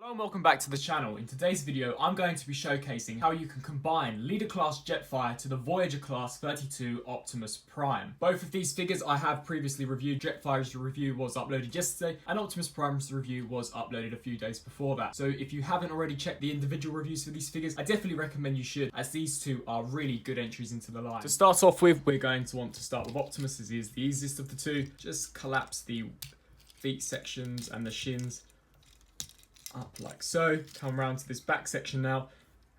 Hello and welcome back to the channel. In today's video, I'm going to be showcasing how you can combine Leader Class Jetfire to the Voyager Class 32 Optimus Prime. Both of these figures I have previously reviewed. Jetfire's review was uploaded yesterday and Optimus Prime's review was uploaded a few days before that. So if you haven't already checked the individual reviews for these figures, I definitely recommend you should, as these two are really good entries into the line. To start off with, we're going to want to start with Optimus, as he is the easiest of the two. Just collapse the feet sections and the shins up like so. Come around to this back section now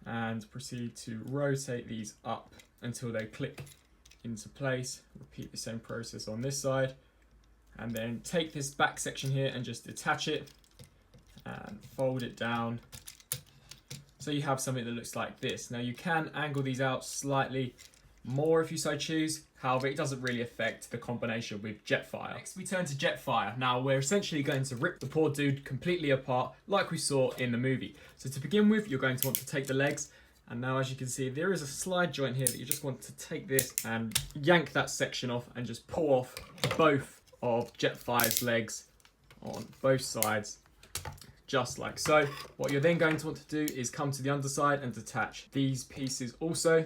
and proceed to rotate these up until they click into place. Repeat the same process on this side, and then take this back section here and just detach it and fold it down so you have something that looks like this. Now you can angle these out slightly more if you so choose, however it doesn't really affect the combination with Jetfire. Next we turn to Jetfire. Now we're essentially going to rip the poor dude completely apart like we saw in the movie. So to begin with, you're going to want to take the legs, and now as you can see there is a slide joint here that you just want to take this and yank that section off and just pull off both of Jetfire's legs on both sides, just like so. What you're then going to want to do is come to the underside and detach these pieces also.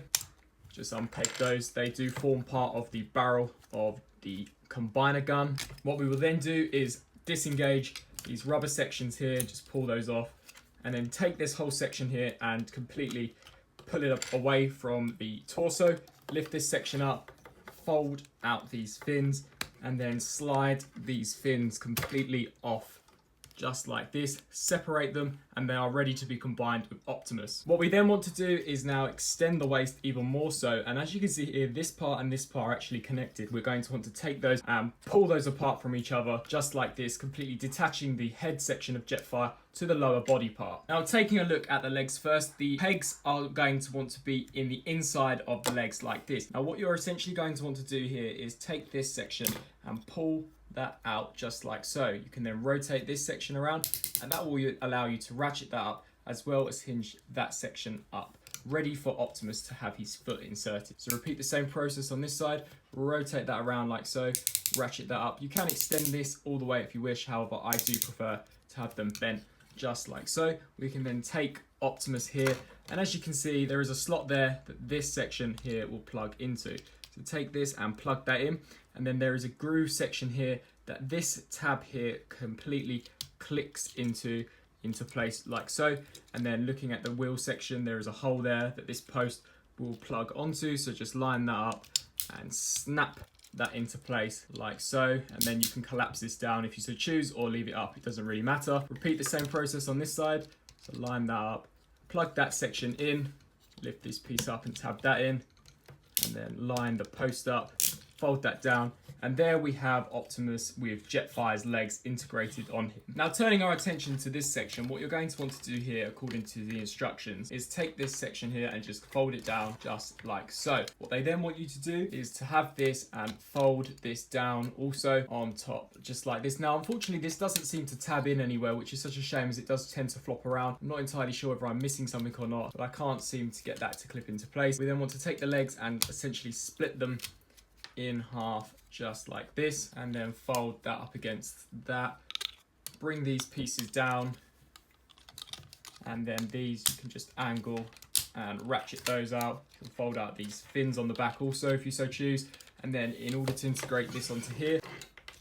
Just unpeg those. They do form part of the barrel of the combiner gun. What we will then do is disengage these rubber sections here, just pull those off, and then take this whole section here and completely pull it up away from the torso. Lift this section up, fold out these fins, and then slide these fins completely off, just like this. Separate them and they are ready to be combined with Optimus. What we then want to do is now extend the waist even more so, and as you can see here, this part and this part are actually connected. We're going to want to take those and pull those apart from each other, just like this, completely detaching the head section of Jetfire to the lower body part. Now taking a look at the legs first, the pegs are going to want to be in the inside of the legs like this. Now what you're essentially going to want to do here is take this section and pull that out just like so. You can then rotate this section around and that will allow you to ratchet that up as well as hinge that section up, ready for Optimus to have his foot inserted. So repeat the same process on this side, rotate that around like so, ratchet that up. You can extend this all the way if you wish, however I do prefer to have them bent just like so. We can then take Optimus here, and as you can see there is a slot there that this section here will plug into. So take this and plug that in, and then there is a groove section here that this tab here completely clicks into place like so. And then looking at the wheel section, there is a hole there that this post will plug onto, so just line that up and snap that into place like so, and then you can collapse this down if you so choose or leave it up, it doesn't really matter. Repeat the same process on this side, so line that up, plug that section in, lift this piece up and tab that in, and then line the post up, fold that down, and there we have Optimus with Jetfire's legs integrated on him. Now turning our attention to this section, what you're going to want to do here according to the instructions is take this section here and just fold it down just like so. What they then want you to do is to have this and fold this down also on top just like this. Now unfortunately this doesn't seem to tab in anywhere, which is such a shame as it does tend to flop around. I'm not entirely sure whether I'm missing something or not, but I can't seem to get that to clip into place. We then want to take the legs and essentially split them in half just like this, and then fold that up against that. Bring these pieces down, and then these you can just angle and ratchet those out. You can fold out these fins on the back also if you so choose, and then in order to integrate this onto here,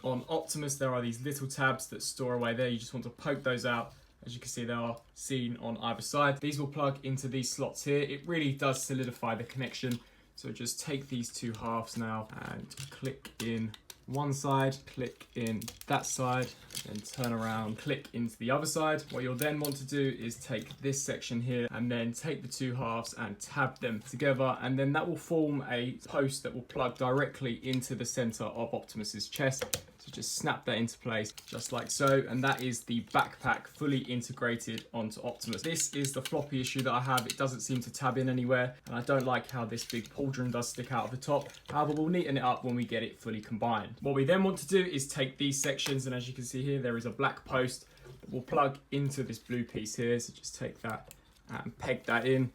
on Optimus there are these little tabs that store away there. You just want to poke those out. As you can see, they are seen on either side. These will plug into these slots here. It really does solidify the connection. So just take these two halves now and click in one side, click in that side, then turn around, click into the other side. What you'll then want to do is take this section here and then take the two halves and tab them together, and then that will form a post that will plug directly into the center of Optimus's chest. So just snap that into place just like so, and that is the backpack fully integrated onto Optimus. This is the floppy issue that I have. It doesn't seem to tab in anywhere, and I don't like how this big pauldron does stick out of the top. However, we'll neaten it up when we get it fully combined. What we then want to do is take these sections, and as you can see here, there is a black post that will plug into this blue piece here. So just take that and peg that in,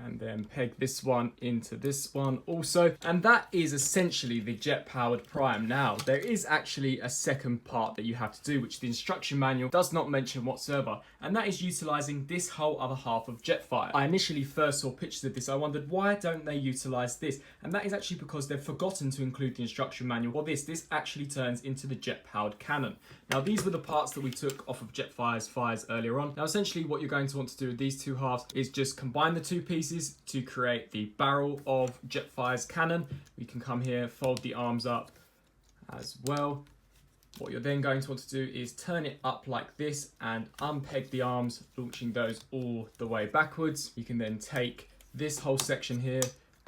and then peg this one into this one also. And that is essentially the jet-powered Prime. Now, there is actually a second part that you have to do, which the instruction manual does not mention whatsoever, and that is utilising this whole other half of Jetfire. I initially first saw pictures of this, I wondered why don't they utilise this? And that is actually because they've forgotten to include the instruction manual for this. This actually turns into the jet-powered cannon. Now, these were the parts that we took off of Jetfire's fires earlier on. Now, essentially what you're going to want to do with these two halves is just combine the two pieces to create the barrel of Jetfire's cannon. We can come here, fold the arms up as well. What you're then going to want to do is turn it up like this and unpeg the arms, launching those all the way backwards. You can then take this whole section here,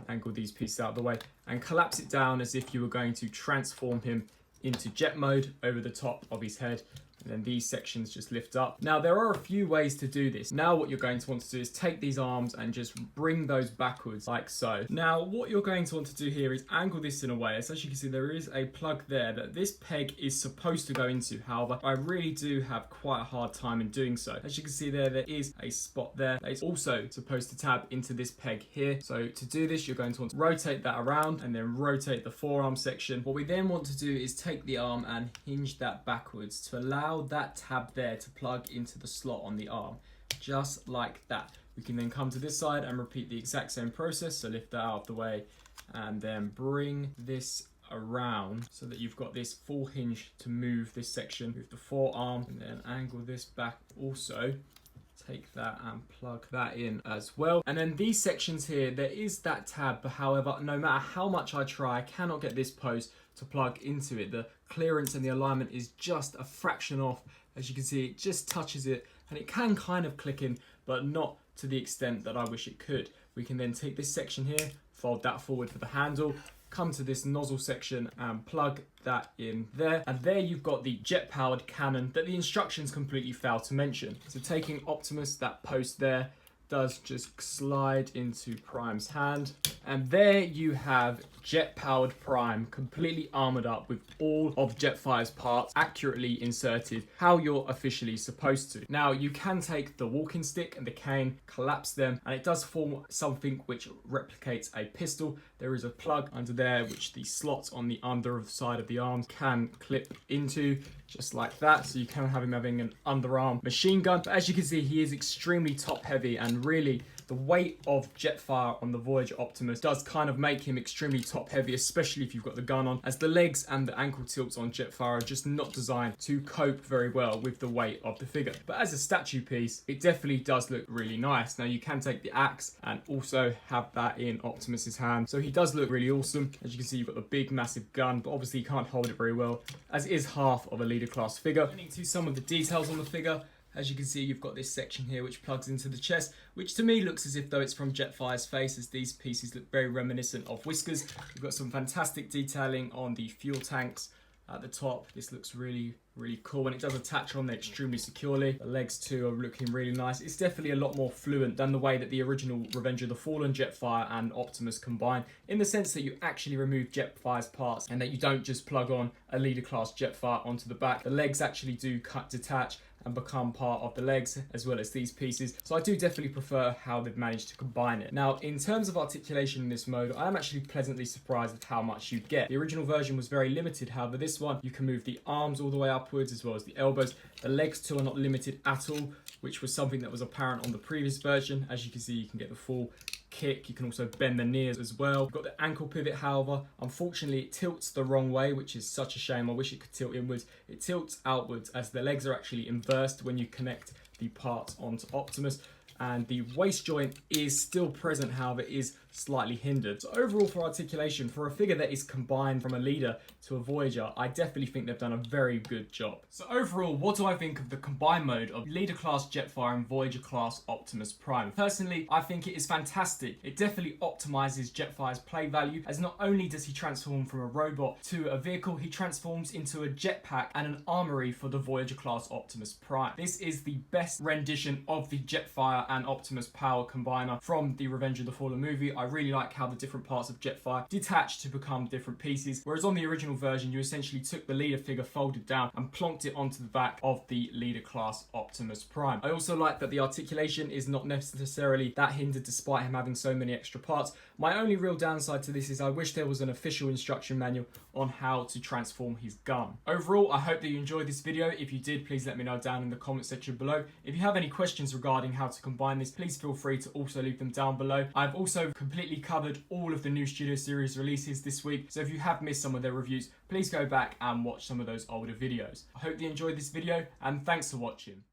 angle these pieces out of the way, and collapse it down as if you were going to transform him into jet mode over the top of his head. And then these sections just lift up. Now, there are a few ways to do this. Now, what you're going to want to do is take these arms and just bring those backwards like so. Now, what you're going to want to do here is angle this in a way. As you can see, there is a plug there that this peg is supposed to go into. However, I really do have quite a hard time in doing so. As you can see there is a spot there that is also supposed to tab into this peg here. So to do this, you're going to want to rotate that around and then rotate the forearm section. What we then want to do is take the arm and hinge that backwards to allow that tab there to plug into the slot on the arm, just like that. We can then come to this side and repeat the exact same process. So lift that out of the way and then bring this around so that you've got this full hinge to move this section with the forearm, and then angle this back also. Take that and plug that in as well. And then these sections here, there is that tab, but however, no matter how much I try, I cannot get this post to plug into it. The clearance and the alignment is just a fraction off. As you can see, it just touches it and it can kind of click in, but not to the extent that I wish it could. We can then take this section here, fold that forward for the handle, come to this nozzle section and plug that in there. And there you've got the jet-powered cannon that the instructions completely fail to mention. So taking Optimus, that post there does just slide into Prime's hand. And there you have jet-powered Prime, completely armoured up with all of Jetfire's parts accurately inserted, how you're officially supposed to. Now, you can take the walking stick and the cane, collapse them, and it does form something which replicates a pistol. There is a plug under there, which the slots on the underside of the arms can clip into, just like that. So you can have him having an underarm machine gun. But as you can see, he is extremely top heavy, and really the weight of Jetfire on the Voyager Optimus does kind of make him extremely top heavy, especially if you've got the gun on, as the legs and the ankle tilts on Jetfire are just not designed to cope very well with the weight of the figure. But as a statue piece, it definitely does look really nice. Now, you can take the axe and also have that in Optimus's hand. So he does look really awesome. As you can see, you've got the big massive gun, but obviously you can't hold it very well, as it is half of a leader class figure. Getting to some of the details on the figure, as you can see, you've got this section here which plugs into the chest, which to me looks as if though it's from Jetfire's face, as these pieces look very reminiscent of whiskers. You've got some fantastic detailing on the fuel tanks at the top. This looks really cool, and it does attach on there extremely securely. The legs too are looking really nice. It's definitely a lot more fluent than the way that the original Revenge of the Fallen Jetfire and Optimus combine, in the sense that you actually remove Jetfire's parts and that you don't just plug on a leader class Jetfire onto the back. The legs actually do detach and become part of the legs, as well as these pieces. So I do definitely prefer how they've managed to combine it. Now, in terms of articulation in this mode, I am actually pleasantly surprised at how much you get. The original version was very limited, however this one, you can move the arms all the way upwards as well as the elbows. The legs too are not limited at all, which was something that was apparent on the previous version. As you can see, you can get the full kick. You can also bend the knees as well. You've got the ankle pivot, however, unfortunately it tilts the wrong way, which is such a shame. I wish it could tilt inwards. It tilts outwards, as the legs are actually inversed when you connect the parts onto Optimus, and the waist joint is still present, however it is slightly hindered. So overall, for articulation, for a figure that is combined from a leader to a Voyager, I definitely think they've done a very good job. So overall, what do I think of the combined mode of leader class Jetfire and Voyager class Optimus Prime? Personally, I think it is fantastic. It definitely optimizes Jetfire's play value, as not only does he transform from a robot to a vehicle, he transforms into a jetpack and an armory for the Voyager class Optimus Prime. This is the best rendition of the Jetfire and Optimus Power combiner from the Revenge of the Fallen movie. I really like how the different parts of Jetfire detached to become different pieces, whereas on the original version you essentially took the leader figure, folded down, and plonked it onto the back of the leader class Optimus Prime. I also like that the articulation is not necessarily that hindered despite him having so many extra parts. My only real downside to this is I wish there was an official instruction manual on how to transform his gun. Overall, I hope that you enjoyed this video. If you did, please let me know down in the comment section below. If you have any questions regarding how to combine this, please feel free to also leave them down below. I've also completely covered all of the new Studio Series releases this week, so if you have missed some of their reviews, please go back and watch some of those older videos. I hope you enjoyed this video, and thanks for watching.